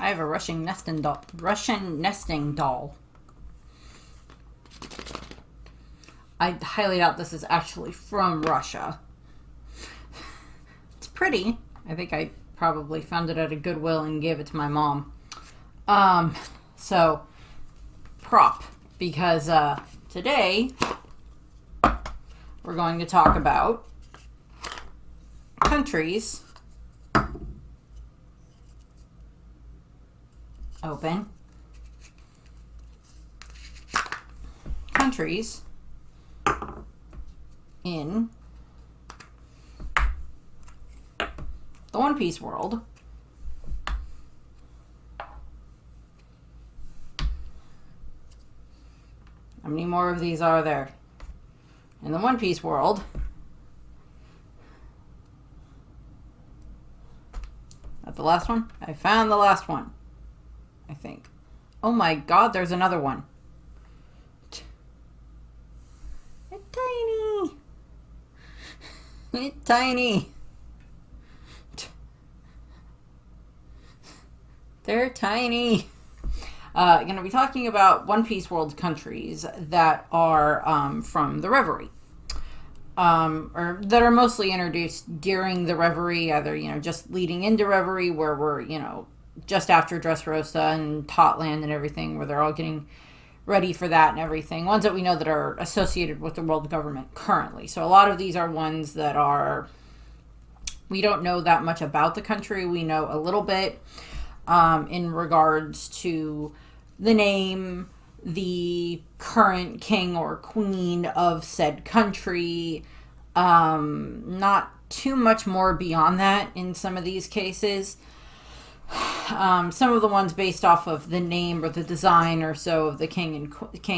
I have a Russian nesting doll. I highly doubt this is actually from Russia. It's pretty. I think I probably found it at a Goodwill and gave it to my mom. So, prop. Because today, we're going to talk about countries. Open. Countries in the One Piece world. How many more of these are there? In the One Piece world, that the last one? I found the last one, I think. Oh my god, there's another one. It's tiny. It's tiny. They're tiny. Going to be talking about One Piece world countries that are from the Reverie. Or that are mostly introduced during the Reverie, either, just leading into Reverie, where we're, just after Dressrosa and Totland and everything, where they're all getting ready for that and everything. Ones that we know that are associated with the world government currently. So a lot of these are ones that are, we don't know that much about the country. We know a little bit in regards to the name, the current king or queen of said country. Not too much more beyond that in some of these cases. Some of the ones based off of the name or the design or so of the king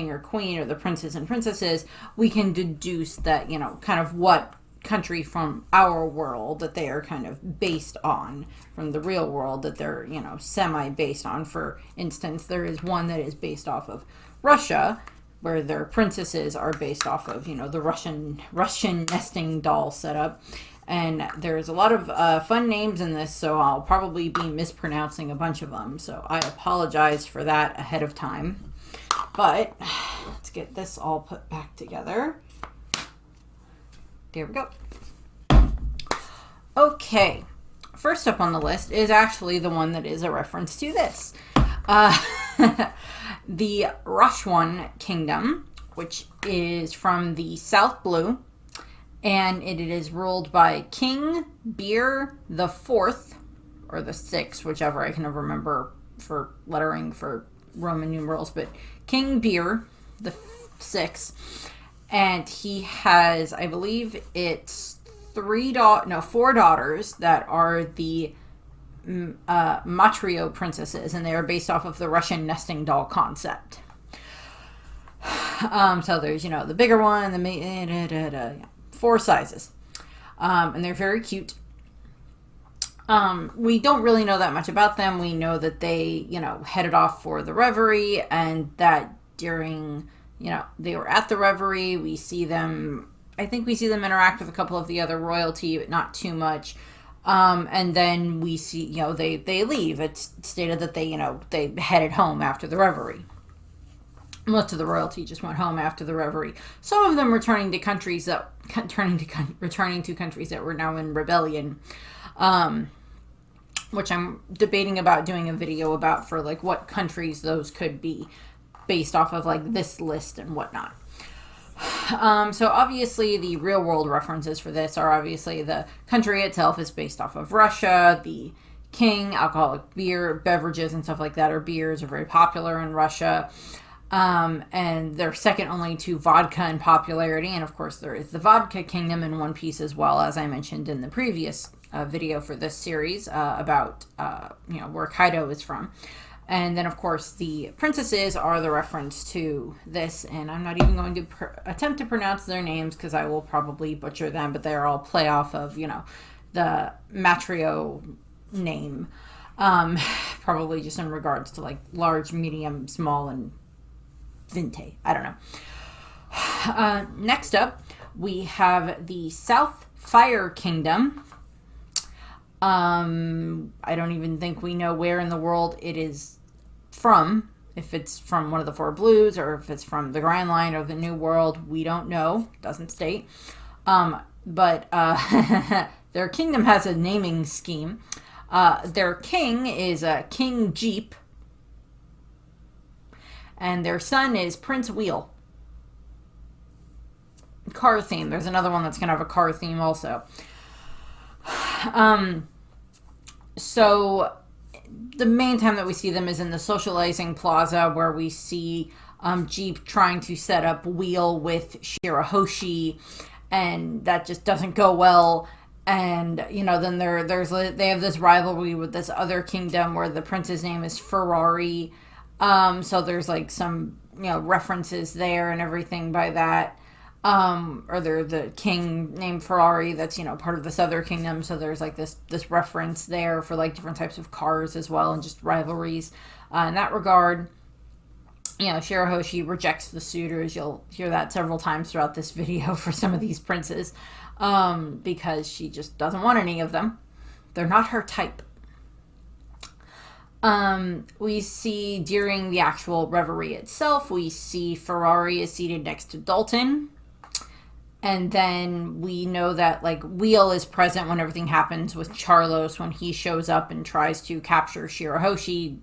or queen or the princes and princesses, we can deduce that, kind of what country from our world that they are kind of based on, from the real world that they're, semi-based on. For instance, there is one that is based off of Russia, where their princesses are based off of, the Russian nesting doll setup. And there's a lot of fun names in this, so I'll probably be mispronouncing a bunch of them. So I apologize for that ahead of time. But let's get this all put back together. There we go. Okay. First up on the list is actually the one that is a reference to this. The Rashwan Kingdom, which is from the South Blue. And it is ruled by King Beer the Fourth, or the Sixth, whichever I can never remember for lettering for Roman numerals, but King Beer the Sixth. And he has, I believe it's 4 daughters that are the Matrio princesses, and they are based off of the Russian nesting doll concept. So there's, the bigger one, the 4 sizes. And they're very cute. We don't really know that much about them. We know that they, headed off for the Reverie, and that during, they were at the Reverie. We see them, I think we see them interact with a couple of the other royalty, but not too much. And then we see, they leave. It's stated that they headed home after the Reverie. Most of the royalty just went home after the Reverie. Some of them returning to countries that were now in rebellion, which I'm debating about doing a video about for what countries those could be, based off of this list and whatnot. So obviously the real world references for this are obviously the country itself is based off of Russia. The king, alcoholic beer, beverages and stuff like that, or beers, are very popular in Russia. And they're second only to vodka in popularity. And of course there is the vodka kingdom in One Piece as well, as I mentioned in the previous video for this series about where Kaido is from. And then of course the princesses are the reference to this, and I'm not even going to attempt to pronounce their names because I will probably butcher them, but they're all play off of the Matrio name, probably just in regards to large, medium, small, and Vinte. I don't know. Next up, we have the South Fire Kingdom. I don't even think we know where in the world it is from. If it's from one of the four blues or if it's from the Grand Line or the New World, we don't know. Doesn't state. But their kingdom has a naming scheme. Their king is King Jeep, and their son is Prince Wheel. Car theme. There's another one that's going to have a car theme also. So the main time that we see them is in the socializing plaza, where we see Jeep trying to set up Wheel with Shirahoshi, and that just doesn't go well. And then they have this rivalry with this other kingdom where the prince's name is Ferrari. So there's like some references there and everything by that. Or they're the king named Ferrari that's part of this other kingdom, so there's like this reference there for like different types of cars as well, and just rivalries in that regard. Shirahoshi rejects the suitors. You'll hear that several times throughout this video for some of these princes, because she just doesn't want any of them. They're not her type. We see during the actual reverie itself, we see Ferrari is seated next to Dalton. And then we know that like Wheel is present when everything happens with Charlos. When he shows up and tries to capture Shirahoshi,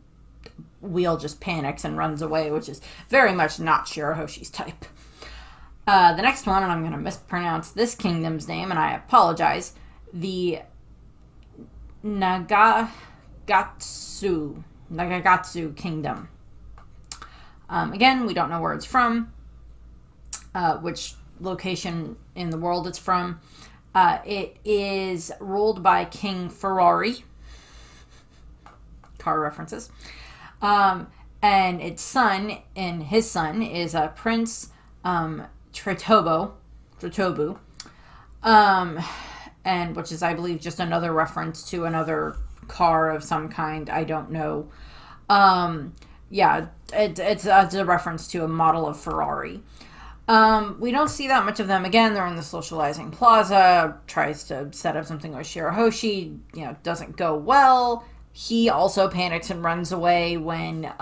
Wheel just panics and runs away, which is very much not Shirahoshi's type. The next one, and I'm going to mispronounce this kingdom's name, and I apologize, the Nagagatsu kingdom. Again, we don't know where it's from, which location in the world it's from. It is ruled by King Ferrari. Car references. And his son is Prince Tretobu, and which is, I believe, just another reference to another car of some kind. I don't know. It's a reference to a model of Ferrari. We don't see that much of them. Again, they're in the socializing plaza, tries to set up something with Shirahoshi, doesn't go well. He also panics and runs away when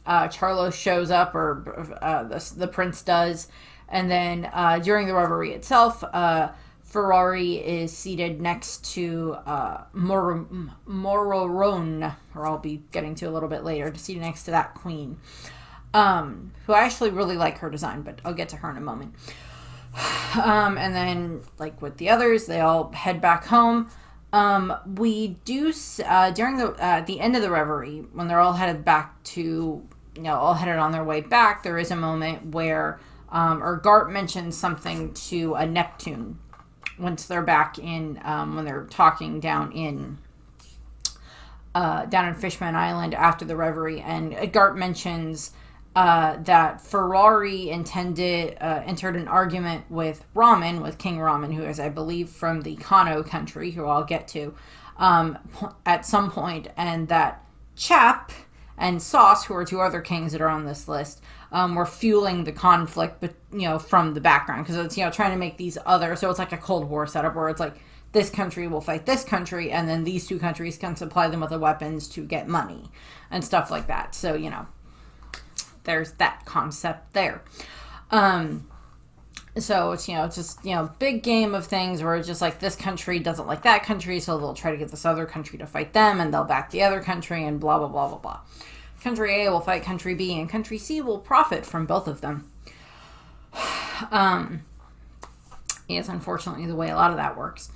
Charlos shows up, or the prince does. And then during the reverie itself, Ferrari is seated next to Mororon, or I'll be getting to a little bit later, seated next to that queen. Who I actually really like her design, but I'll get to her in a moment. And then, like with the others, they all head back home. We do, during the end of the reverie, when they're all headed back to, all headed on their way back, there is a moment where, Gart mentions something to a Neptune once they're back in, when they're talking down in Fishman Island after the reverie, and Gart mentions that Ferrari entered an argument with King Ramen, who is, I believe, from the Kano country, who I'll get to, at some point, and that Chap and Sauce, who are two other kings that are on this list, were fueling the conflict, but from the background, because it's trying to make these other, so it's like a Cold War setup where it's like this country will fight this country, and then these two countries can supply them with the weapons to get money and stuff like that. So there's that concept there. So it's, it's just, big game of things where it's just like this country doesn't like that country, so they'll try to get this other country to fight them, and they'll back the other country, and blah, blah, blah, blah, blah. Country A will fight country B, and country C will profit from both of them. Is unfortunately the way a lot of that works.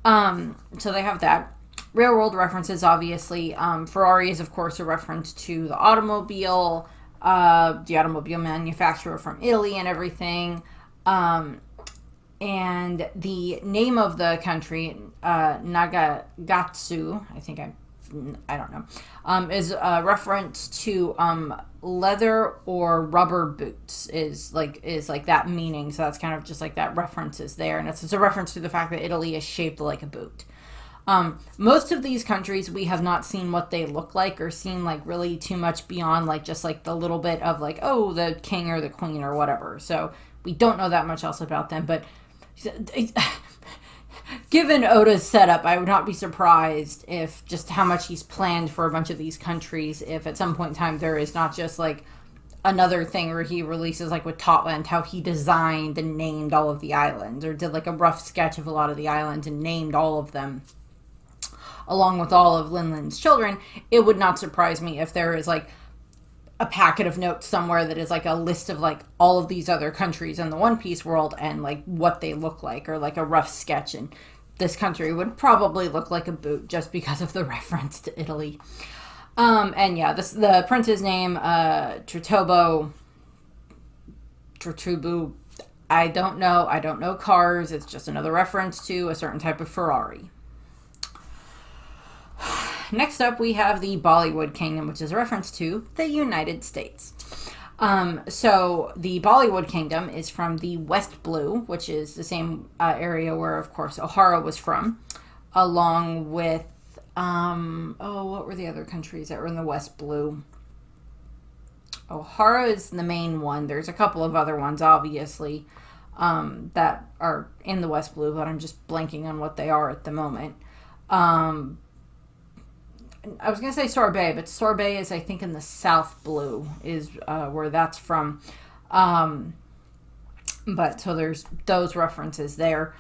So they have that. Real world references, obviously. Ferrari is, of course, a reference to the automobile manufacturer from Italy and everything. And the name of the country, Nagagatsu, I don't know, is a reference to leather or rubber boots is like that meaning. So that's kind of just like that reference is there. And it's a reference to the fact that Italy is shaped like a boot. Most of these countries, we have not seen what they look like or seen like really too much beyond like just like the little bit of like, oh, the king or the queen or whatever. So we don't know that much else about them, but Given Oda's setup, I would not be surprised if just how much he's planned for a bunch of these countries, if at some point in time there is not just like another thing where he releases like with Totland, how he designed and named all of the islands, or did like a rough sketch of a lot of the islands and named all of them, along with all of Linlin's children. It would not surprise me if there is like a packet of notes somewhere that is like a list of like all of these other countries in the One Piece world and like what they look like, or like a rough sketch. And this country would probably look like a boot just because of the reference to Italy. And yeah, the prince's name, Tritubu. I don't know cars. It's just another reference to a certain type of Ferrari. Next up, we have the Bollywood Kingdom, which is a reference to the United States. So the Bollywood Kingdom is from the West Blue, which is the same area where, of course, O'Hara was from, along with, what were the other countries that were in the West Blue? O'Hara is the main one. There's a couple of other ones, obviously, that are in the West Blue, but I'm just blanking on what they are at the moment. I was going to say Sorbet, but Sorbet is, I think, in the South Blue, is where that's from. But so there's those references there.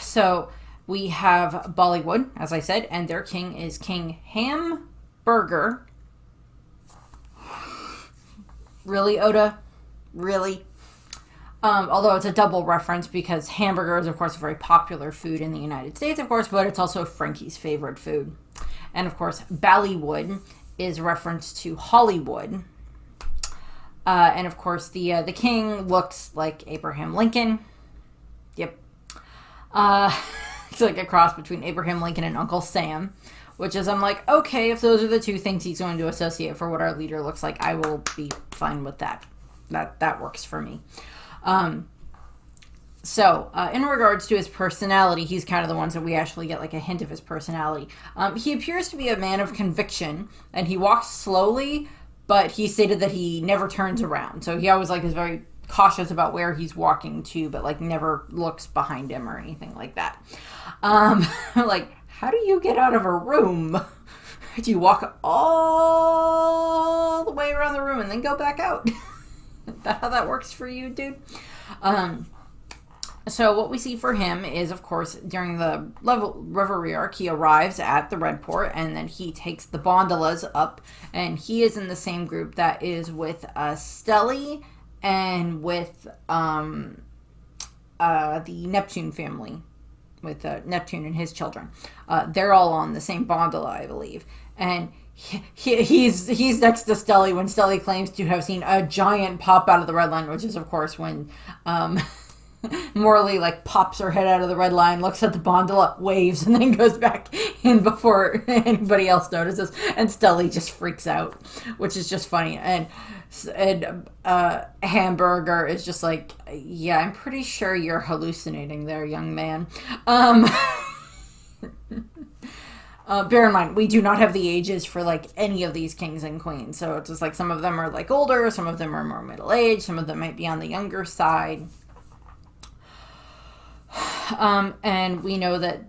So we have Bollywood, as I said, and their king is King Hamburger. Really, Oda? Really? Although it's a double reference because hamburger is, of course, a very popular food in the United States, of course, but it's also Frankie's favorite food. And, of course, Ballywood is reference to Hollywood. And, of course, the king looks like Abraham Lincoln. Yep. It's like a cross between Abraham Lincoln and Uncle Sam, which is, I'm like, okay, if those are the two things he's going to associate for what our leader looks like, I will be fine with that. That works for me. So, in regards to his personality, he's kind of the ones that we actually get like a hint of his personality. He appears to be a man of conviction, and he walks slowly, but he stated that he never turns around. So he always like is very cautious about where he's walking to, but like never looks behind him or anything like that. Like, how do you get out of a room? Do you walk all the way around the room and then go back out? Is that how that works for you, dude? So what we see for him is, of course, during the Reverie arc, he arrives at the Red Port, and then he takes the Bondolas up, and he is in the same group that is with Stelly and with the Neptune family, with Neptune and his children. They're all on the same Bondola, I believe. And he's next to Stelly when Stelly claims to have seen a giant pop out of the red line, which is, of course, when Morley like pops her head out of the red line, looks at the Bondola, waves, and then goes back in before anybody else notices, and Stelly just freaks out, which is just funny. And Hamburger is just like, yeah, I'm pretty sure you're hallucinating there, young man. Bear in mind, we do not have the ages for like any of these kings and queens, so it's just like some of them are like older, some of them are more middle-aged, some of them might be on the younger side. And we know that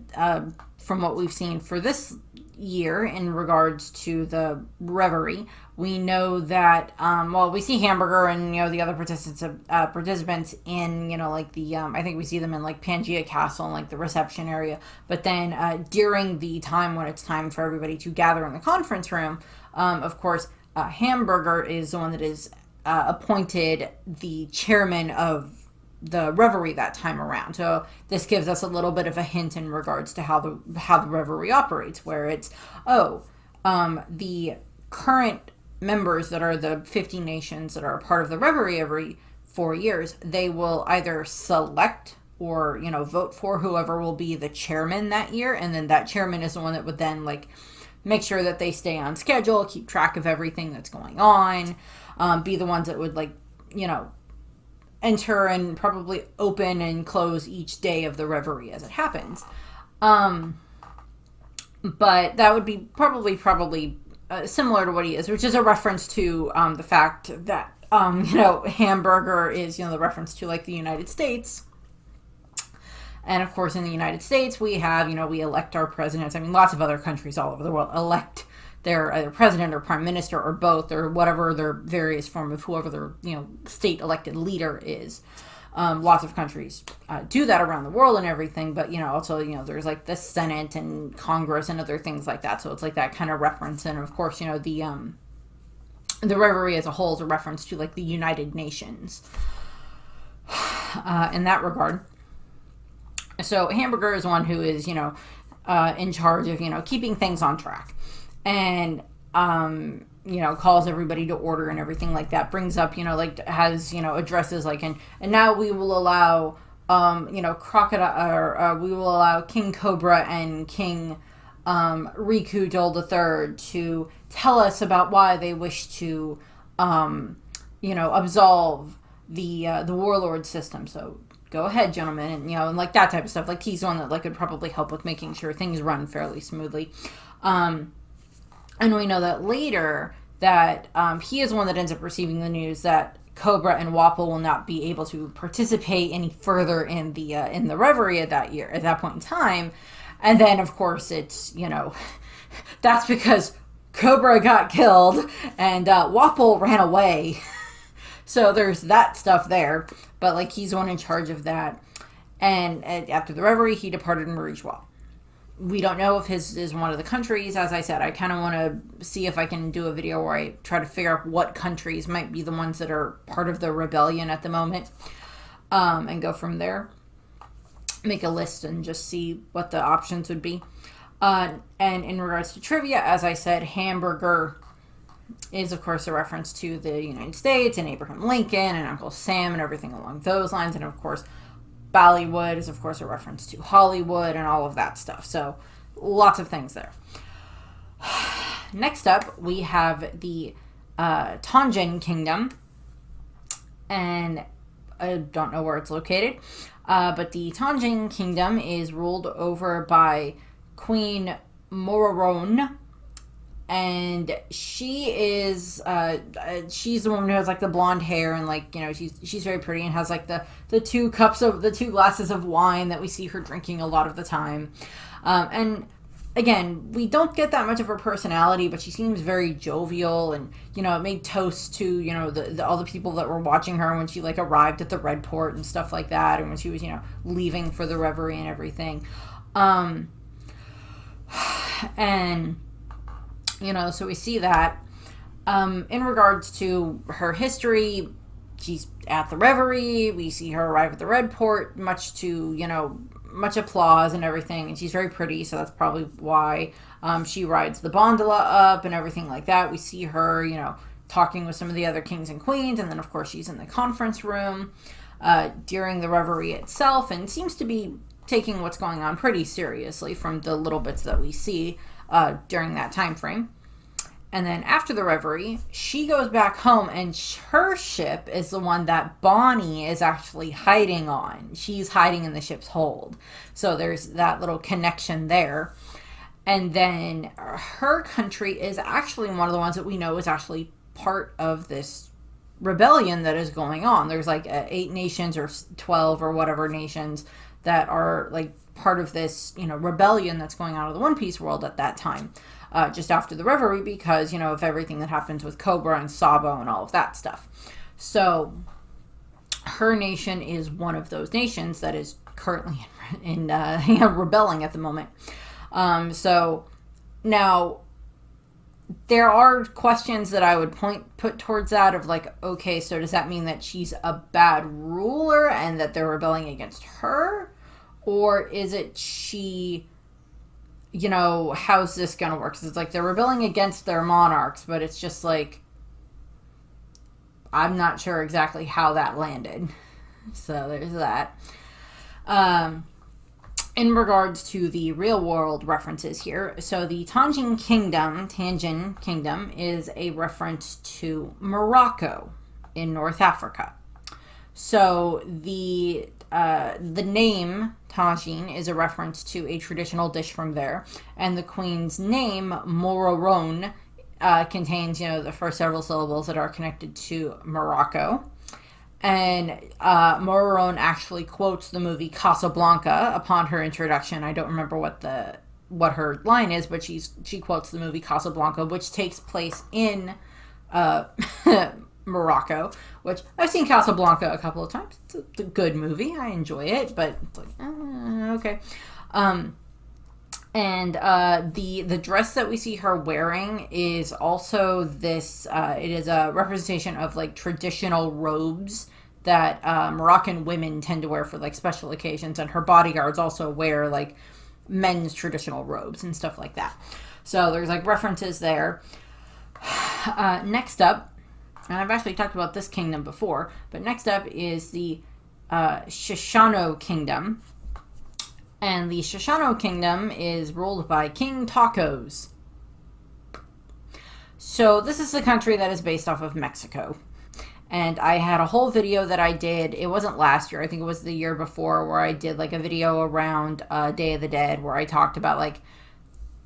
from what we've seen for this year in regards to the Reverie, we know that, we see Hamburger and, the other participants in, like the, I think we see them in like Pangea Castle and like the reception area. But then during the time when it's time for everybody to gather in the conference room, of course, Hamburger is the one that is appointed the chairman of the Reverie that time around. So this gives us a little bit of a hint in regards to how the Reverie operates, where it's the current members that are the 50 nations that are a part of the Reverie every 4 years, they will either select or vote for whoever will be the chairman that year, and then that chairman is the one that would then like make sure that they stay on schedule, keep track of everything that's going on, be the ones that would like enter and probably open and close each day of the Reverie as it happens. But that would be probably similar to what he is, which is a reference to the fact that, Hamburger is, the reference to like the United States. And of course, in the United States, we have, we elect our presidents. I mean, lots of other countries all over the world elect their either president or prime minister or both, or whatever their various form of whoever their, state elected leader is. Lots of countries do that around the world and everything, but, also, there's like the Senate and Congress and other things like that. So it's like that kind of reference. And of course, the Reverie as a whole is a reference to like the United Nations in that regard. So Hamburger is one who is, in charge of, keeping things on track, and, calls everybody to order and everything like that, brings up, has, addresses like, and now we will allow, Crocodile, or we will allow King Cobra and King Riku Dole III to tell us about why they wish to, absolve the warlord system. So go ahead, gentlemen, and and like that type of stuff. Like he's one that like could probably help with making sure things run fairly smoothly. And we know that later that he is one that ends up receiving the news that Cobra and Wapple will not be able to participate any further in the Reverie at that point in time. And then, of course, it's, that's because Cobra got killed and Wapple ran away. So there's that stuff there. But, like, he's the one in charge of that. And after the Reverie, he departed Marijois. We don't know if his is one of the countries. As I said, I kind of want to see if I can do a video where I try to figure out what countries might be the ones that are part of the rebellion at the moment. And go from there. Make a list and just see what the options would be. And in regards to trivia, as I said, Hamburger is, of course, a reference to the United States and Abraham Lincoln and Uncle Sam and everything along those lines. And, of course, Bollywood is, of course, a reference to Hollywood and all of that stuff. So, lots of things there. Next up, we have the Tonjin Kingdom. And I don't know where it's located. But the Tonjin Kingdom is ruled over by Queen Mororone. And she is, she's the woman who has, like, the blonde hair and, like, she's very pretty and has, like, the two glasses of wine that we see her drinking a lot of the time. And, again, we don't get that much of her personality, but she seems very jovial and, it made toast to, all the people that were watching her when she, like, arrived at the Red Port and stuff like that, and when she was, leaving for the Reverie and everything. And... so we see that. In regards to her history, she's at the Reverie. We see her arrive at the Red Port, much applause and everything. And she's very pretty, so that's probably why she rides the gondola up and everything like that. We see her, talking with some of the other kings and queens. And then, of course, she's in the conference room during the Reverie itself and seems to be taking what's going on pretty seriously from the little bits that we see during that time frame. And then after the Reverie, she goes back home, and her ship is the one that Bonnie is actually hiding on. She's hiding in the ship's hold. So there's that little connection there. And then her country is actually one of the ones that we know is actually part of this rebellion that is going on. There's like 8 nations or 12 or whatever nations that are like part of this, rebellion that's going on in the One Piece world at that time. Just after the Reverie because, of everything that happens with Cobra and Sabo and all of that stuff. So, her nation is one of those nations that is currently in rebelling at the moment. So, now, there are questions that I would put towards that of like, okay, so does that mean that she's a bad ruler and that they're rebelling against her? Or is it she... how's this gonna work? 'Cause it's like they're rebelling against their monarchs, but it's just like, I'm not sure exactly how that landed. So there's that. In regards to the real world references here, so the Tonjin Kingdom is a reference to Morocco in North Africa. So the name Tajin is a reference to a traditional dish from there, and the queen's name Mororone contains the first several syllables that are connected to Morocco, And Morone actually quotes the movie Casablanca upon her introduction. I don't remember what her line is, but she quotes the movie Casablanca, which takes place in uh, Morocco, which I've seen Casablanca a couple of times. It's a good movie. I enjoy it, but it's like, okay. And the dress that we see her wearing is also this. It is a representation of like traditional robes that Moroccan women tend to wear for like special occasions, and her bodyguards also wear like men's traditional robes and stuff like that. So there's like references there. Next up, and I've actually talked about this kingdom before, but next up is the Shishano Kingdom. And the Shishano Kingdom is ruled by King Tacos. So this is the country that is based off of Mexico. And I had a whole video that I did. It wasn't last year. I think it was the year before, where I did like a video around Day of the Dead, where I talked about like,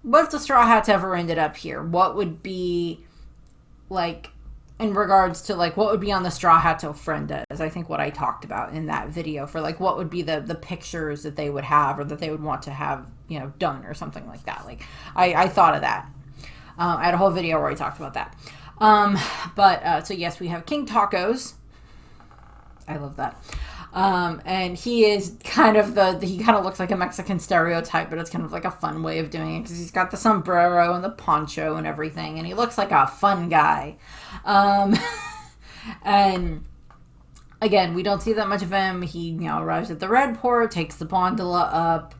what if the Straw Hats ever ended up here? What would be like, in regards to like, what would be on the Straw Hats ofrendas, I think what I talked about in that video, for like what would be the pictures that they would have, or that they would want to have, you know, done or something like that. Like I thought of that. I had a whole video where I talked about that. So yes, we have King Tacos. I love that. And he is kind of he kind of looks like a Mexican stereotype, but it's kind of like a fun way of doing it, because he's got the sombrero and the poncho and everything, and he looks like a fun guy. And again, we don't see that much of him. He, you know, arrives at the Red Port, takes the gondola up,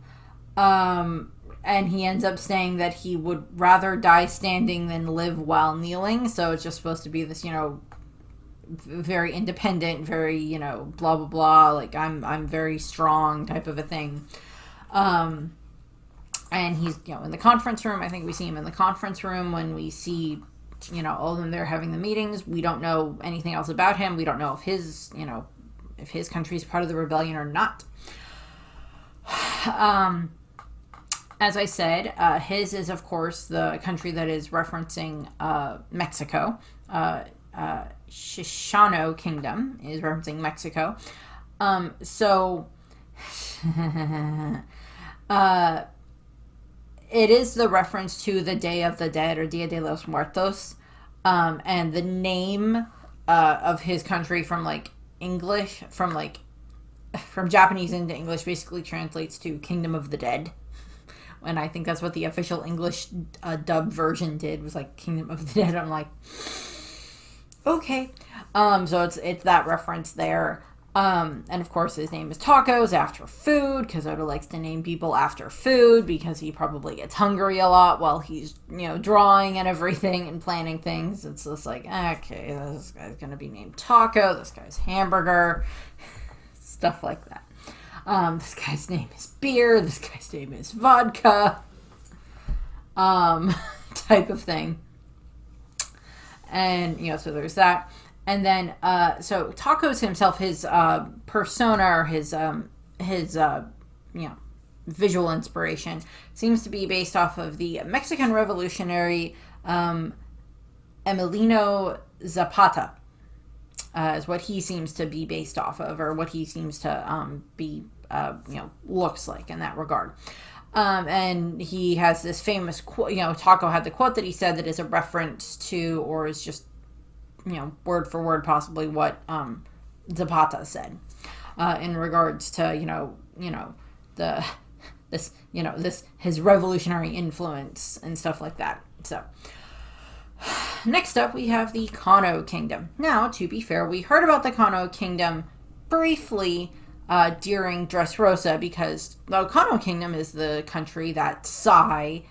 and he ends up saying that he would rather die standing than live while kneeling. So it's just supposed to be this, you know, very independent, very, you know, blah blah blah, like I'm very strong type of a thing. And he's, you know, in the conference room. I think we see him in the conference room when we see, you know, all of them there having the meetings. We don't know anything else about him. We don't know if his, you know, if his country is part of the rebellion or not. As I said, his is, of course, the country that is referencing Mexico. Shishano Kingdom is referencing Mexico. It is the reference to the Day of the Dead, or Dia de los Muertos. And the name of his country from like English, from Japanese into English, basically translates to Kingdom of the Dead. And I think that's what the official English dub version did, was like Kingdom of the Dead. I'm like, okay. So it's that reference there. And of course his name is Tacos, after food, because Oda likes to name people after food, because he probably gets hungry a lot while he's, you know, drawing and everything and planning things. It's just like, okay, this guy's gonna be named Taco, this guy's Hamburger, stuff like that. This guy's name is Beer, this guy's name is Vodka, type of thing. And, you know, so there's that. And then, so Tacos himself, his persona, or his you know, visual inspiration, seems to be based off of the Mexican revolutionary Emiliano Zapata, is what he seems to be based off of, or what he seems to be, you know, looks like in that regard. And he has this famous quote, you know, Taco had the quote that he said that is a reference to, or is just, you know, word for word possibly what Zapata said in regards to, you know, his revolutionary influence and stuff like that. So next up we have the Kano Kingdom. Now, to be fair, we heard about the Kano Kingdom briefly during Dressrosa, because the Kano Kingdom is the country that Sai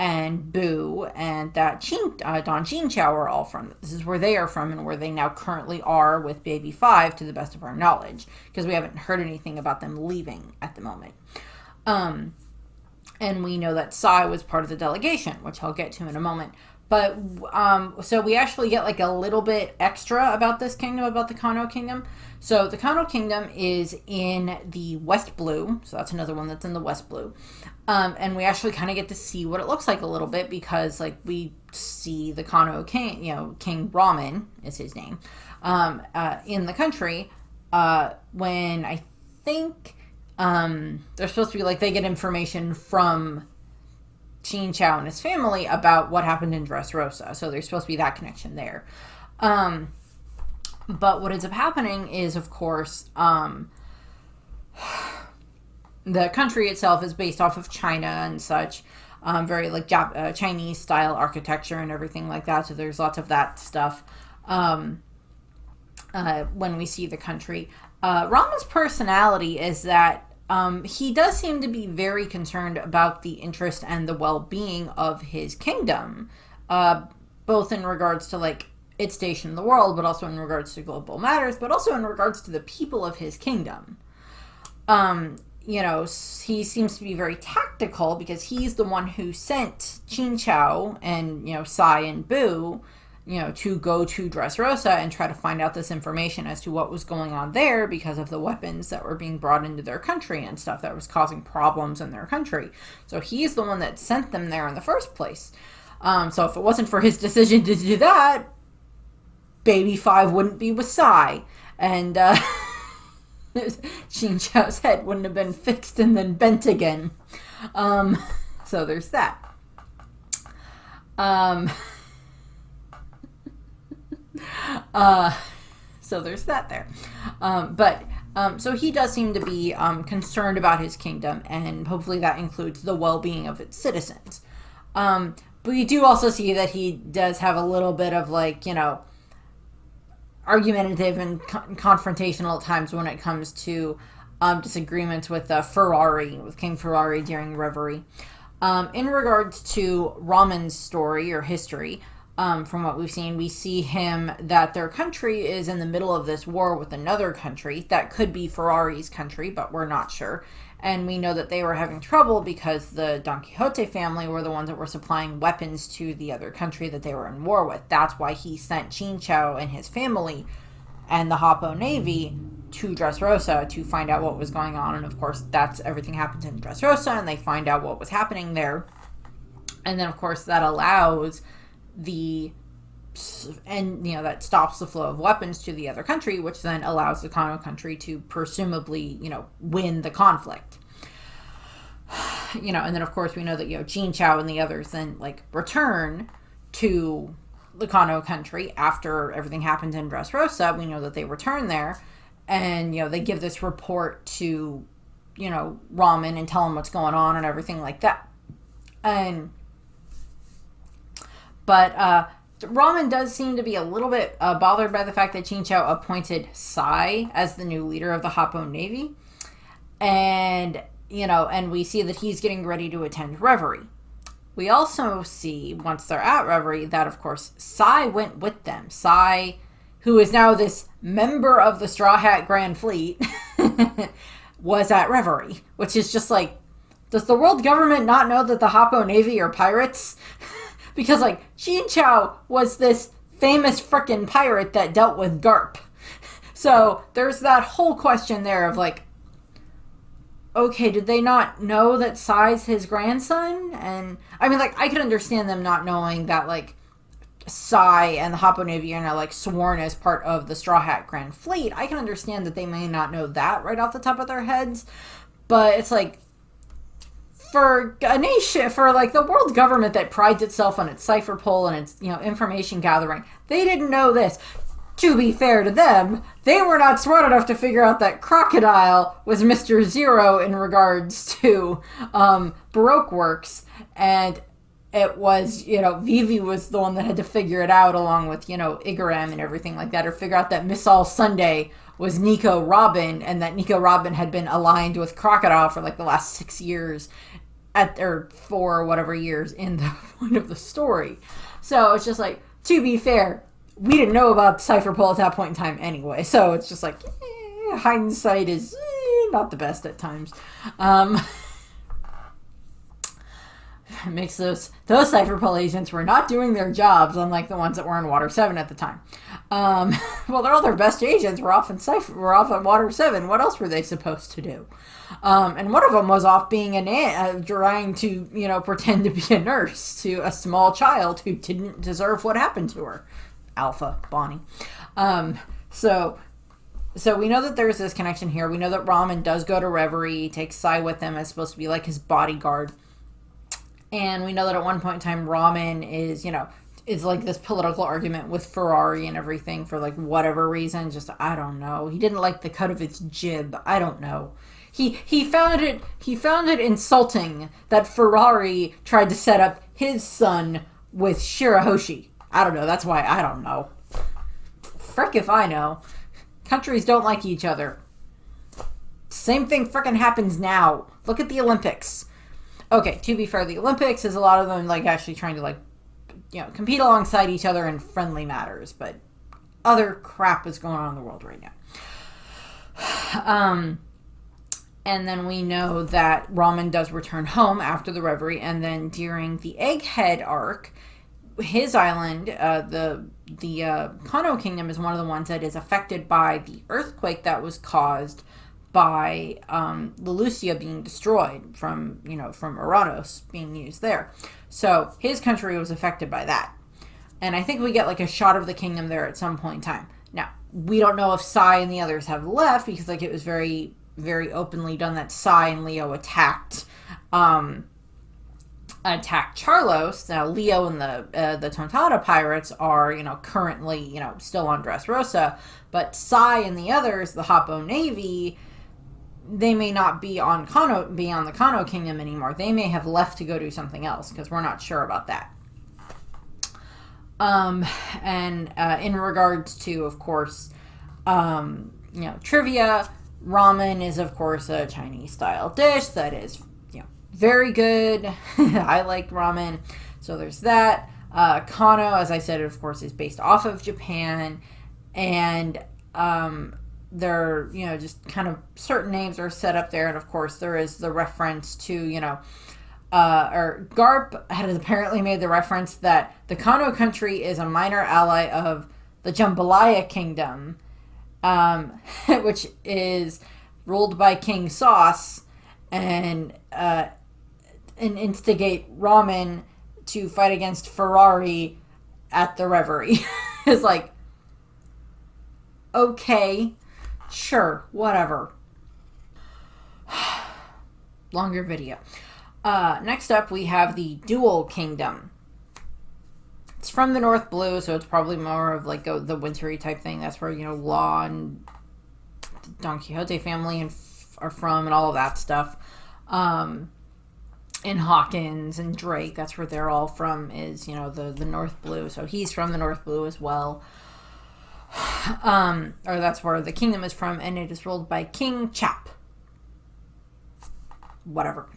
and Boo and that Don Chinchao are all from. This is where they are from, and where they now currently are with Baby 5, to the best of our knowledge, because we haven't heard anything about them leaving at the moment. And we know that Sai was part of the delegation, which I'll get to in a moment. But, so we actually get like a little bit extra about this kingdom, about the Kano Kingdom. So the Kano Kingdom is in the West Blue, so that's another one that's in the West Blue. And we actually kind of get to see what it looks like a little bit, because like we see the Kano King, you know, King Ramen is his name, in the country. when I think they're supposed to be like, they get information from Qin Chao and his family about what happened in Dressrosa. So there's supposed to be that connection there. But what ends up happening is, of course, the country itself is based off of China and such. Very like Chinese style architecture and everything like that. So there's lots of that stuff when we see the country. Rama's personality is that he does seem to be very concerned about the interest and the well-being of his kingdom, both in regards to like its station in the world, but also in regards to global matters, but also in regards to the people of his kingdom. You know, he seems to be very tactical because he's the one who sent Qin Chao and, you know, Sai and Bu, you know, to go to Dressrosa and try to find out this information as to what was going on there because of the weapons that were being brought into their country and stuff that was causing problems in their country. So he's the one that sent them there in the first place. So if it wasn't for his decision to do that, Baby 5 wouldn't be with Sai. And, Qin Chao's head wouldn't have been fixed and then bent again. So there's that. So there's that there. So he does seem to be concerned about his kingdom, and hopefully that includes the well-being of its citizens. But you do also see that he does have a little bit of, like, you know, argumentative and confrontational at times when it comes to disagreements with King Ferrari during Reverie. In regards to Raman's story or history, from what we've seen, we see him that their country is in the middle of this war with another country that could be Ferrari's country, but we're not sure. And we know that they were having trouble because the Don Quixote family were the ones that were supplying weapons to the other country that they were in war with. That's why he sent Qin Chao and his family and the Hapo Navy to Dressrosa to find out what was going on. And of course, everything happens in Dressrosa, and they find out what was happening there. And then, of course, that allows that stops the flow of weapons to the other country, which then allows the Kano country to presumably, you know, win the conflict. You know, and then of course we know that, you know, Qin Chao and the others then like return to the Kano country after everything happened in Dressrosa. We know that they return there, and, you know, they give this report to, you know, Raman and tell him what's going on and everything like that. But Raman does seem to be a little bit bothered by the fact that Qin Chao appointed Sai as the new leader of the Hapo Navy. And, you know, and we see that he's getting ready to attend Reverie. We also see, once they're at Reverie, that, of course, Sai went with them. Sai, who is now this member of the Straw Hat Grand Fleet, was at Reverie. Which is just like, does the world government not know that the Hapo Navy are pirates? Because, like, Qin Chao was this famous frickin' pirate that dealt with Garp. So there's that whole question there of, like, okay, did they not know that Sai's his grandson? And, I mean, like, I could understand them not knowing that, like, Sai and the Hapo Navy are now, like, sworn as part of the Straw Hat Grand Fleet. I can understand that they may not know that right off the top of their heads. But it's like, for a nation, for like the world government that prides itself on its cipher pull and its, you know, information gathering, they didn't know this. To be fair to them, they were not smart enough to figure out that Crocodile was Mr. Zero in regards to Baroque works, and it was, you know, Vivi was the one that had to figure it out along with, you know, Igaram and everything like that, or figure out that Miss All Sunday was Nico Robin, and that Nico Robin had been aligned with Crocodile for like the last 6 years, or 4 or whatever years in the point of the story. So it's just like, to be fair, we didn't know about Cypher Pull at that point in time anyway. So it's just like, hindsight is not the best at times. Makes those Cypher Pull agents were not doing their jobs, unlike the ones that were in Water 7 at the time. Well, they're all their best agents were off in Water 7. What else were they supposed to do? And one of them was off being trying to, you know, pretend to be a nurse to a small child who didn't deserve what happened to her. Alpha, Bonnie. So So we know that there's this connection here. We know that Ramen does go to Reverie, takes Sai with him as supposed to be like his bodyguard. And we know that at one point in time, Ramen is like this political argument with Ferrari and everything for like whatever reason. Just, I don't know. He didn't like the cut of its jib. I don't know. He found it insulting that Ferrari tried to set up his son with Shirahoshi. I don't know. That's why I don't know. Frick if I know. Countries don't like each other. Same thing frickin' happens now. Look at the Olympics. Okay, to be fair, the Olympics is a lot of them like actually trying to like, compete alongside each other in friendly matters, but other crap is going on in the world right now. And then we know that Ramen does return home after the Reverie, and then during the Egghead arc, his island, the Kano Kingdom, is one of the ones that is affected by the earthquake that was caused by the Lucia being destroyed from Uranus being used there. So his country was affected by that. And I think we get like a shot of the kingdom there at some point in time. Now, we don't know if Sai and the others have left because like it was very, very openly done that Sai and Leo attacked Charlos. Now, Leo and the Tontada pirates are, currently, still on Dressrosa, but Sai and the others, the Hoppo Navy, they may not be on the Kano Kingdom anymore. They may have left to go do something else because we're not sure about that. And in regards to, of course, trivia, ramen is, of course, a Chinese-style dish that is, very good. I like ramen. So there's that. Kano, as I said, of course, is based off of Japan. And there, just kind of certain names are set up there. And, of course, there is the reference to, or Garp has apparently made the reference that the Kano country is a minor ally of the Jambalaya Kingdom, which is ruled by King Sauce, and instigate Ramen to fight against Ferrari at the Reverie. It's like, okay, sure, whatever. Longer video. Next up, we have the Dual Kingdom. It's from the North Blue, so it's probably more of like the wintry type thing. That's where, Law and the Don Quixote family are from and all of that stuff. And Hawkins and Drake, that's where they're all from, is, the North Blue. So he's from the North Blue as well. Or that's where the kingdom is from, and it is ruled by King Chap. Whatever.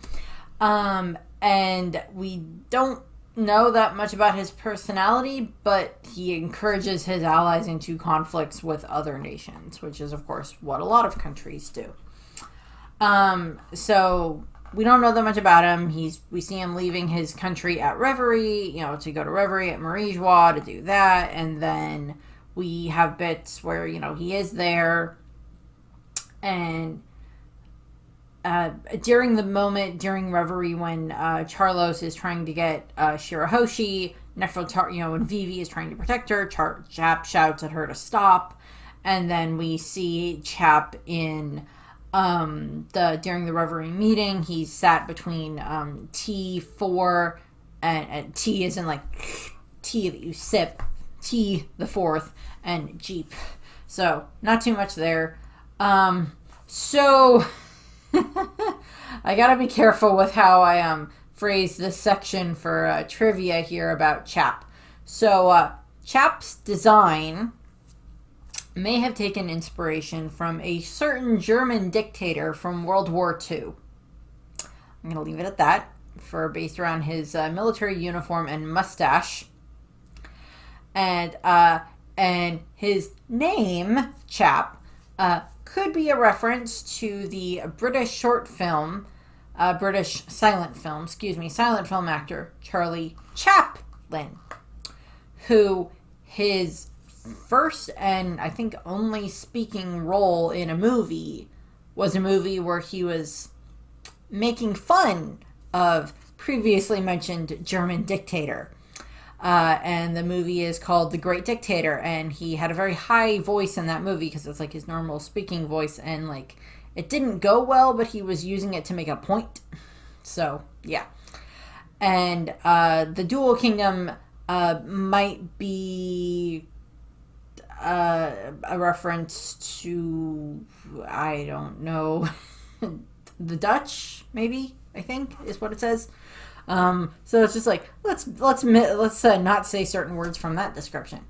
And we don't know that much about his personality, but he encourages his allies into conflicts with other nations, which is, of course, what a lot of countries do. So we don't know that much about him. We see him leaving his country at Reverie, to go to Reverie at Marie-Joie to do that, and then we have bits where, he is there, and during Reverie when Charlos is trying to get Shirahoshi, and Vivi is trying to protect her, Chap shouts at her to stop, and then we see Chap in during the Reverie meeting. He's sat between T4 and T is in like tea that you sip, T the fourth, and Jeep. So not too much there. So I gotta be careful with how I phrase this section for trivia here about Chap. So Chap's design may have taken inspiration from a certain German dictator from World War II. I'm going to leave it at that, based around his military uniform and mustache. And his name, Chap, could be a reference to the British silent film actor Charlie Chaplin, who his first and I think only speaking role in a movie was a movie where he was making fun of previously mentioned German dictator. And the movie is called The Great Dictator, and he had a very high voice in that movie because it's like his normal speaking voice, and like it didn't go well, but he was using it to make a point. So yeah. And the Dual Kingdom might be a reference to, I don't know, the Dutch, maybe, I think is what it says. So it's just like let's not say certain words from that description.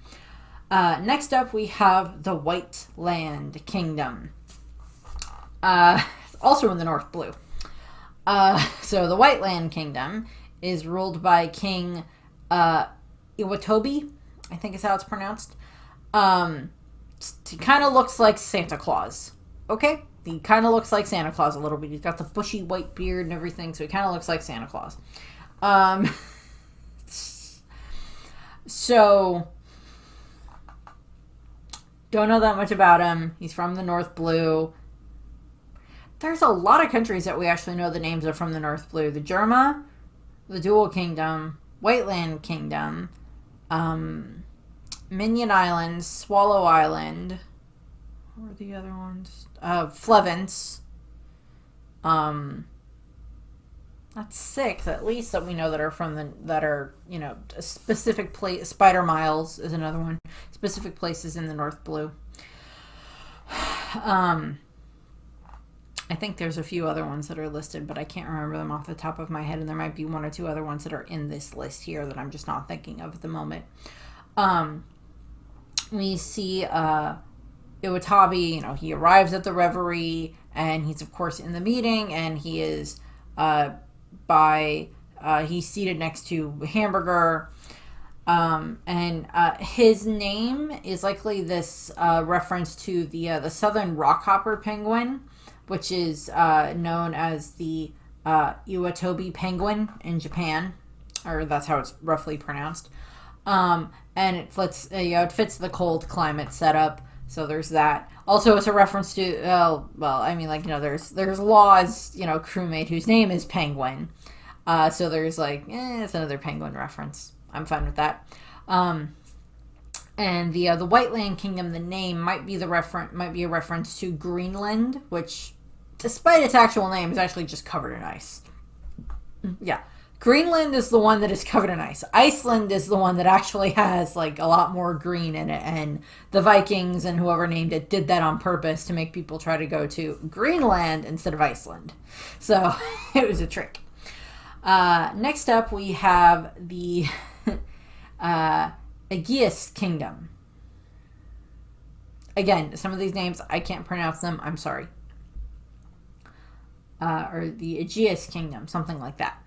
Next up, we have the White Land Kingdom, also in the North Blue. So the White Land Kingdom is ruled by King Iwatobi, I think is how it's pronounced. He kind of looks like Santa Claus. Okay? He kind of looks like Santa Claus a little bit. He's got the bushy white beard and everything, so he kind of looks like Santa Claus. So, don't know that much about him. He's from the North Blue. There's a lot of countries that we actually know the names are from the North Blue. The Germa, the Dual Kingdom, White Land Kingdom, Minion Islands, Swallow Island. What are the other ones? Flevence. That's 6 at least that we know that are a specific place. Spider Miles is another one. Specific places in the North Blue. I think there's a few other ones that are listed, but I can't remember them off the top of my head, and there might be 1 or 2 other ones that are in this list here that I'm just not thinking of at the moment. We see Iwatabi, he arrives at the Reverie, and he's of course in the meeting, and he is he's seated next to Hamburger, and his name is likely this reference to the southern rockhopper penguin, which is known as the Iwatobi penguin in Japan, or that's how it's roughly pronounced. And it fits the cold climate setup. So there's that. Also, it's a reference to, there's Law's, crewmate whose name is Penguin. So there's it's another penguin reference. I'm fine with that. And the White Land Kingdom, the name might be a reference to Greenland, which, despite its actual name, is actually just covered in ice. Yeah. Greenland is the one that is covered in ice. Iceland is the one that actually has a lot more green in it, and the Vikings and whoever named it did that on purpose to make people try to go to Greenland instead of Iceland. So it was a trick. Next up, we have the Aegeus Kingdom. Again, some of these names, I can't pronounce them. I'm sorry. Or the Aegeus Kingdom, something like that.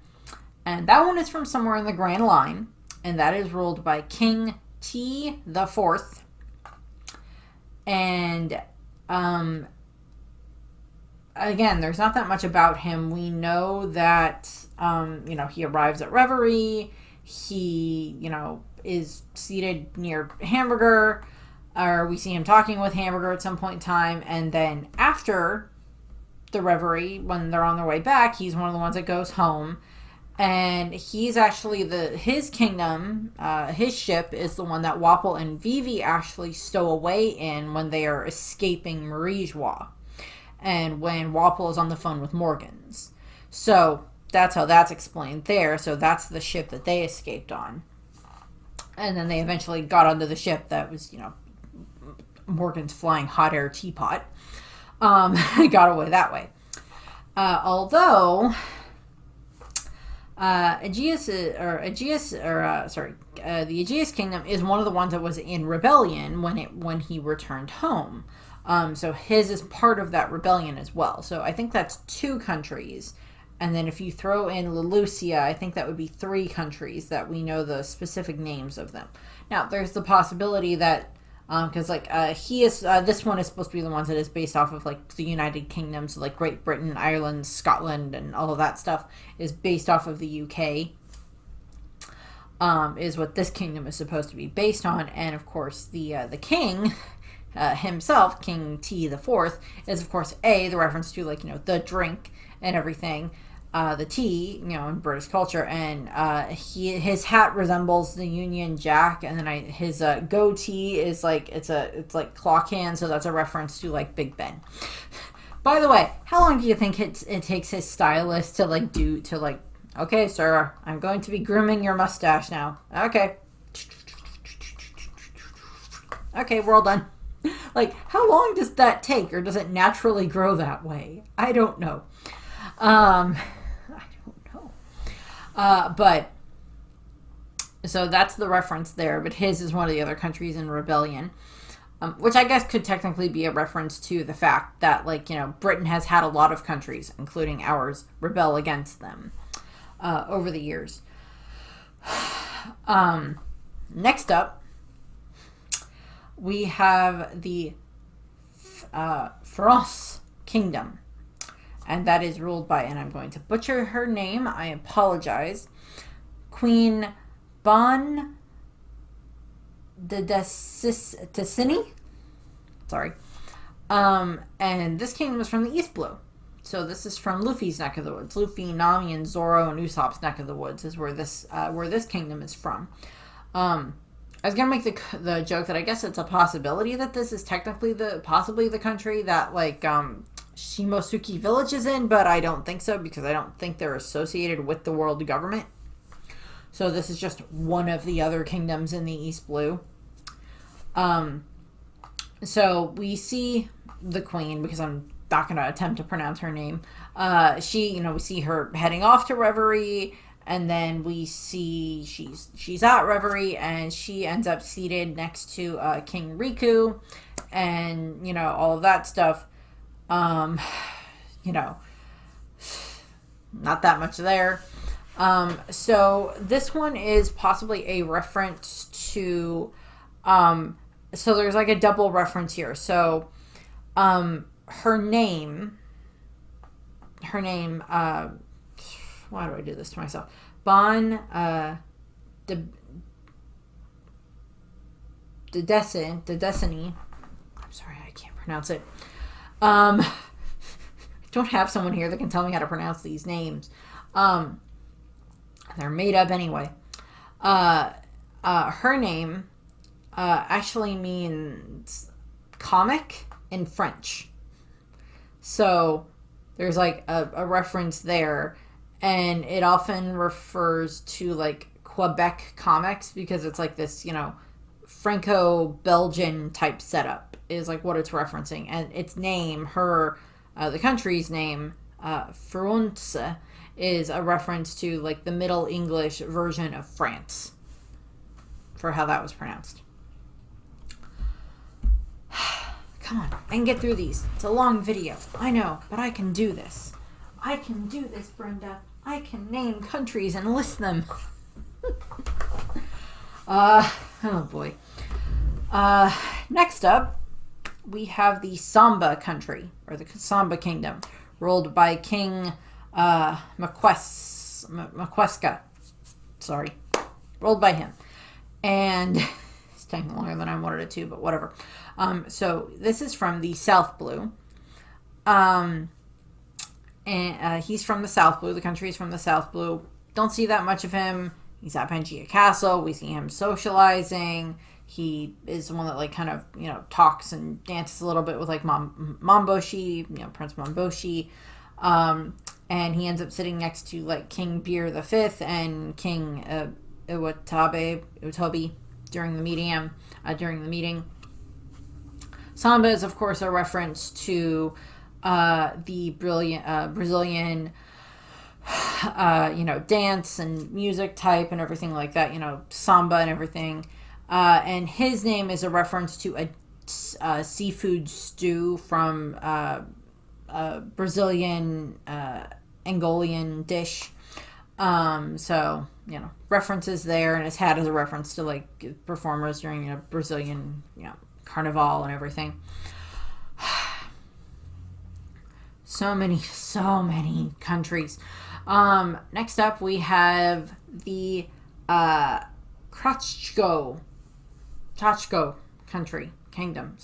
And that one is from somewhere in the Grand Line, and that is ruled by King T the Fourth. And again, there's not that much about him. We know that he arrives at Reverie. He is seated near Hamburger, or we see him talking with Hamburger at some point in time, and then after the Reverie, when they're on their way back, he's one of the ones that goes home. And he's actually his kingdom, his ship is the one that Wapol and Vivi actually stow away in when they are escaping Marie Joie, and when Wapol is on the phone with Morgans. So that's how that's explained there. So that's the ship that they escaped on. And then they eventually got onto the ship that was, Morgan's flying hot air teapot. Got away that way. Although the Aegeus Kingdom is one of the ones that was in rebellion when he returned home. So his is part of that rebellion as well. So I think that's 2 countries. And then if you throw in Lelucia, I think that would be 3 countries that we know the specific names of them. Now, there's the possibility that, because this one is supposed to be the ones that is based off of the United Kingdom, so Great Britain, Ireland, Scotland, and all of that stuff is based off of the UK. Is what this kingdom is supposed to be based on, and of course the king himself, King T the Fourth, is of course the reference to the drink and everything, the T, in British culture, and his hat resembles the Union Jack, and then his goatee is like it's like clock hand, so that's a reference to like Big Ben. By the way, how long do you think it takes his stylist to okay, sir, I'm going to be grooming your mustache now. Okay, we're all done. Like, how long does that take, or does it naturally grow that way? I don't know. But so that's the reference there. But his is one of the other countries in rebellion, which I guess could technically be a reference to the fact that, Britain has had a lot of countries, including ours, rebel against them over the years. Next up, we have the France Kingdom. And that is ruled by, and I'm going to butcher her name, I apologize, Queen Bon de Tessini. Sorry. And this kingdom is from the East Blue. So this is from Luffy's neck of the woods. Luffy, Nami, and Zoro, and Usopp's neck of the woods is where this kingdom is from. I was going to make the joke that I guess it's a possibility that this is technically possibly the country that, Shimosuke Village is in, but I don't think so, because I don't think they're associated with the world government. So this is just one of the other kingdoms in the East Blue. So we see the queen, because I'm not going to attempt to pronounce her name. We see her heading off to Reverie, and then we see she's at Reverie, and she ends up seated next to King Riku, and all of that stuff. Not that much there. So this one is possibly a reference to, so there's like a double reference here. So, her name, why do I do this to myself? Bon, de Destiny. I'm sorry, I can't pronounce it. I don't have someone here that can tell me how to pronounce these names. They're made up anyway. Her name actually means comic in French. So there's like a reference there, and it often refers to Quebec comics, because it's like this, Franco-Belgian type setup is what it's referencing, and its name, the country's name, France, is a reference to the Middle English version of France, for how that was pronounced. Come on, I can get through these. It's a long video, I know, but I can do this. I can do this, Brenda. I can name countries and list them. Oh boy. Next up, we have the Samba country, or the Samba kingdom, ruled by King Maquesca. Sorry. Ruled by him. And it's taking longer than I wanted it to, but whatever. So this is from the South Blue. And he's from the South Blue. The country is from the South Blue. Don't see that much of him. He's at Pangea Castle. We see him socializing. He is the one that kind of talks and dances a little bit with Momboshi, Prince Momboshi, and he ends up sitting next to King Beer V and King Utobi during the meeting. Samba is of course a reference to the Brazilian dance and music type and everything like that, samba and everything. And his name is a reference to a seafood stew from a Brazilian Angolan dish. So, references there, and his hat is a reference to performers during Brazilian, carnival and everything. So many countries. Next up, we have the Chachko kingdom,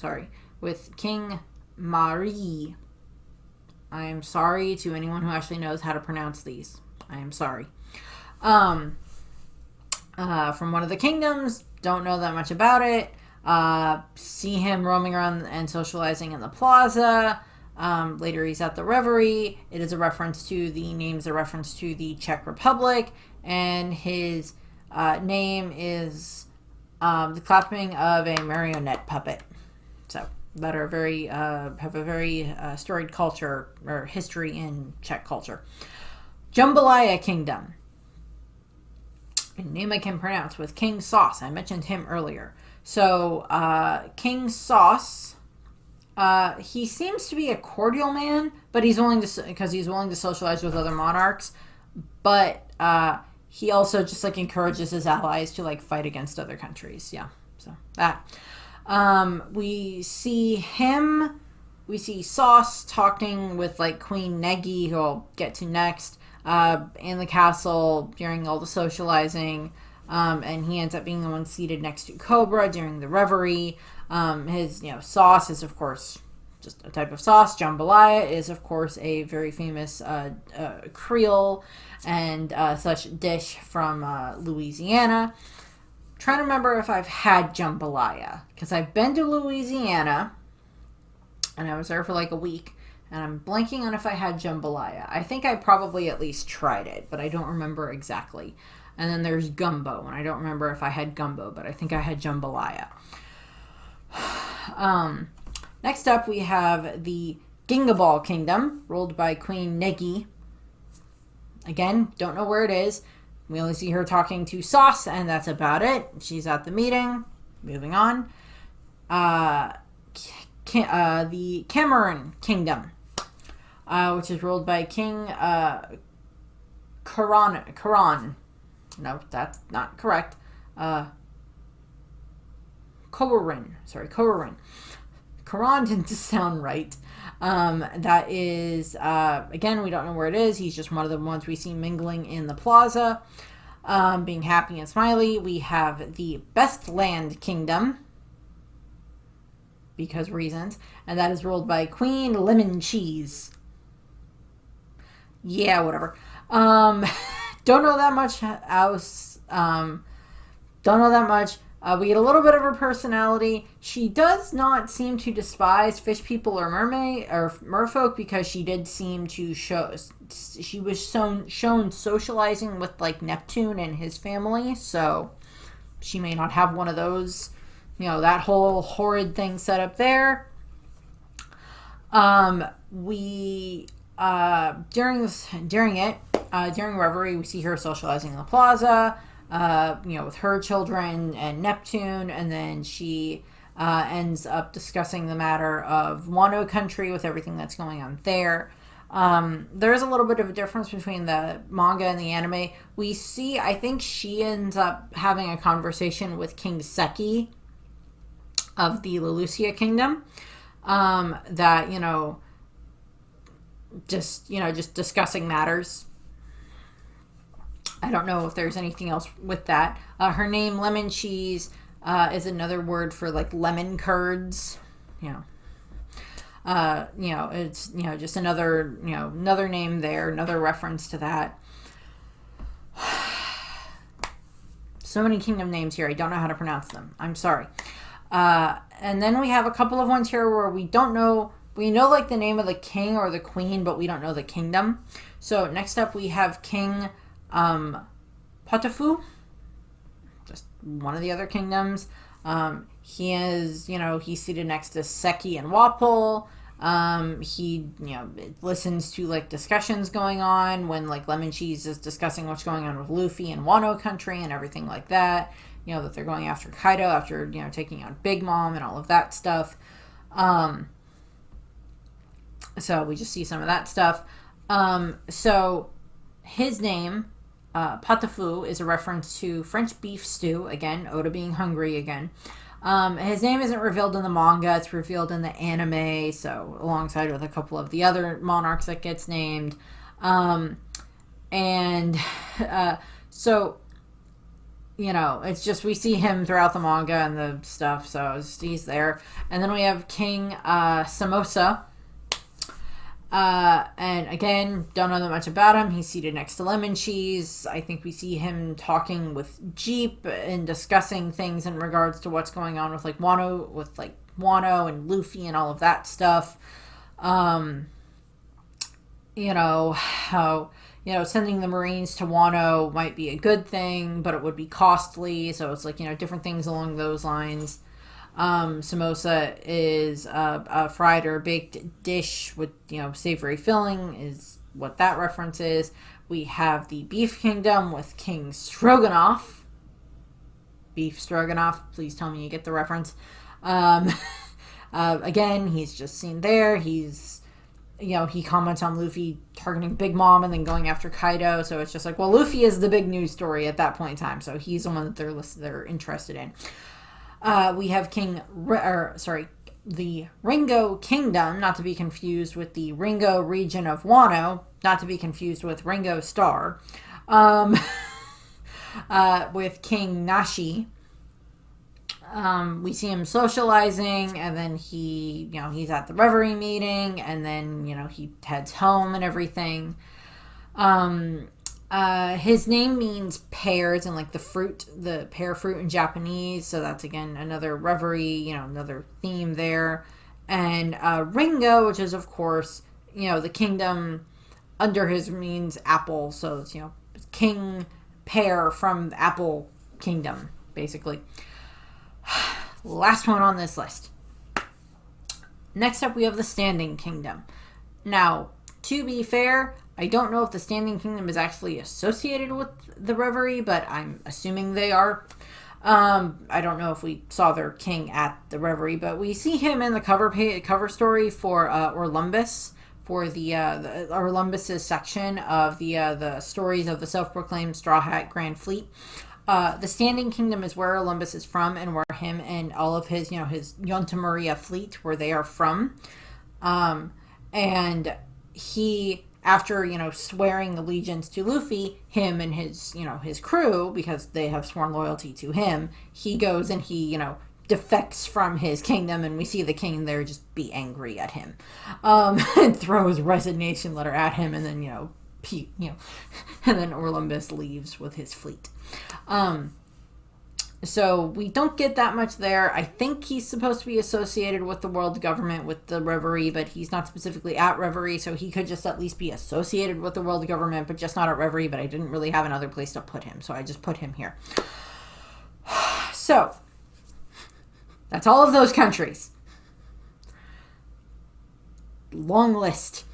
with King Mari. I am sorry to anyone who actually knows how to pronounce these. I am sorry. From one of the kingdoms, don't know that much about it. See him roaming around and socializing in the plaza. Later he's at the Reverie. It is a reference to the name's a reference to the Czech Republic, and his name is the clapping of a marionette puppet. So that are very have a very storied culture or history in Czech culture. Jambalaya Kingdom. A name I can pronounce with King Sauce. I mentioned him earlier. So King Sauce, he seems to be a cordial man, but he's willing to, because he's willing to socialize with other monarchs. But he also just like encourages his allies to like fight against other countries. Yeah, so that. We see Sauce talking with like Queen Negi, who I'll get to next, in the castle during all the socializing. And he ends up being the one seated next to Cobra during the Reverie. His, sauce is, of course, just a type of sauce. Jambalaya is, of course, a very famous Creole and such dish from Louisiana. I'm trying to remember if I've had jambalaya, because I've been to Louisiana, and I was there for like a week, and I'm blanking on if I had jambalaya. I think I probably at least tried it, but I don't remember exactly. And then there's gumbo, and I don't remember if I had gumbo, but I think I had jambalaya. Next up, we have the Gingabal Kingdom, ruled by Queen Negi. Again, don't know where it is. We only see her talking to Sauce, and that's about it. She's at the meeting. Moving on. The Cameroon Kingdom, which is ruled by King Karan. No, that's not correct. Kowarin. Sorry, Kowarin. Karan didn't sound right. That is, again, we don't know where it is. He's just one of the ones we see mingling in the plaza, being happy and smiley. We have the Bestland Kingdom, because reasons, and that is ruled by Queen Lemon Cheese. Yeah, whatever. Don't know that much else. Don't know that much. We get a little bit of her personality. She does not seem to despise fish people or merfolk, because she did seem to show. She was shown socializing with like Neptune and his family, so she may not have one of those. That whole horrid thing set up there. During Reverie, we see her socializing in the plaza, with her children and Neptune, and then she ends up discussing the matter of Wano country with everything that's going on there. There is a little bit of a difference between the manga and the anime. I think she ends up having a conversation with King Seki of the Lelucia Kingdom, just discussing matters. I don't know if there's anything else with that. Her name, Lemon Cheese, is another word for like lemon curds. It's just another another name there, another reference to that. So many kingdom names here. I don't know how to pronounce them. I'm sorry. And then we have a couple of ones here where we don't know. We know like the name of the king or the queen, but we don't know the kingdom. So next up we have King Potiphou, just one of the other kingdoms. He is, he's seated next to Seki and Wapol. He, listens to like discussions going on when like Lemon Cheese is discussing what's going on with Luffy and Wano country and everything like that. That they're going after Kaido after, taking out Big Mom and all of that stuff. So we just see some of that stuff. So his name, Potiphou, is a reference to French beef stew. Again, Oda being hungry again. His name isn't revealed in the manga. It's revealed in the anime. So alongside with a couple of the other monarchs that gets named. It's just we see him throughout the manga and the stuff. So he's there. And then we have King Samosa. And again, don't know that much about him. He's seated next to Lemon Cheese. I think we see him talking with Jeep and discussing things in regards to what's going on with Wano and Luffy and all of that stuff. How sending the Marines to Wano might be a good thing, but it would be costly. So it's different things along those lines. Samosa is a fried or baked dish with, savory filling is what that reference is. We have the Beef Kingdom with King Stroganoff. Beef Stroganoff. Please tell me you get the reference. Again, he's just seen there. He's, he comments on Luffy targeting Big Mom and then going after Kaido. So it's just Luffy is the big news story at that point in time. So he's the one that they're interested in. We have the Ringo Kingdom, not to be confused with the Ringo region of Wano, not to be confused with Ringo Starr, with King Nashi. We see him socializing, and then he's at the Reverie meeting, and then, he heads home and everything. His name means pears and the pear fruit in Japanese. So that's again another reverie, another theme there. And Ringo, which is of course, the kingdom under his means apple. So it's, King Pear from the Apple Kingdom, basically. Last one on this list. Next up, we have the Standing Kingdom. Now, to be fair, I don't know if the Standing Kingdom is actually associated with the Reverie, but I'm assuming they are. I don't know if we saw their king at the Reverie, but we see him in the cover story for Orlumbus, for the Orlumbus's section of the stories of the self-proclaimed Straw Hat Grand Fleet. The Standing Kingdom is where Orlumbus is from, and where him and all of his, his Yonta Maria fleet, where they are from. And he, after, swearing allegiance to Luffy, him and his, his crew, because they have sworn loyalty to him, he goes and he, defects from his kingdom, and we see the king there just be angry at him, and throw his resignation letter at him, and then, and then Orlumbus leaves with his fleet. So we don't get that much there. I think he's supposed to be associated with the world government, with the Reverie, but he's not specifically at Reverie, so he could just at least be associated with the world government, but just not at Reverie, but I didn't really have another place to put him, so I just put him here. So, that's all of those countries. Long list.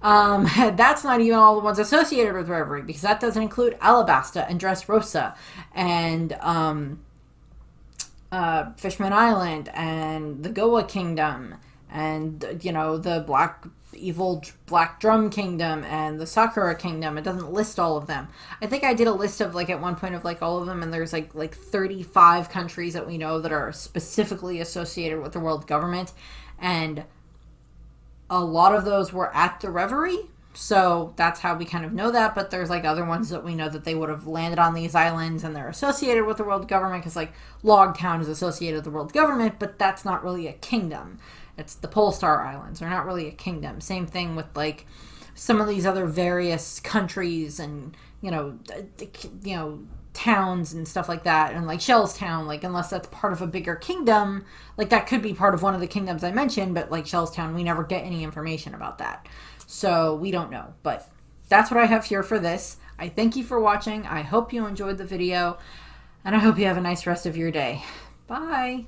That's not even all the ones associated with Reverie, because that doesn't include Alabasta and Dressrosa and Fishman Island and the Goa Kingdom and the evil Black Drum Kingdom and the Sakura Kingdom. It doesn't list all of them. I think I did a list of at one point of all of them, and there's like 35 countries that we know that are specifically associated with the world government, and a lot of those were at the Reverie, so that's how we kind of know that. But there's other ones that we know that they would have landed on these islands and they're associated with the world government, because Log Town is associated with the world government, but that's not really a kingdom. It's the Polestar Islands. They're not really a kingdom. Same thing with some of these other various countries and towns and stuff like that, and Shell's Town, unless that's part of a bigger kingdom, that could be part of one of the kingdoms I mentioned, but Shell's Town, we never get any information about that, so we don't know. But that's what I have here for this. I thank you for watching. I hope you enjoyed the video, and I hope you have a nice rest of your day. Bye.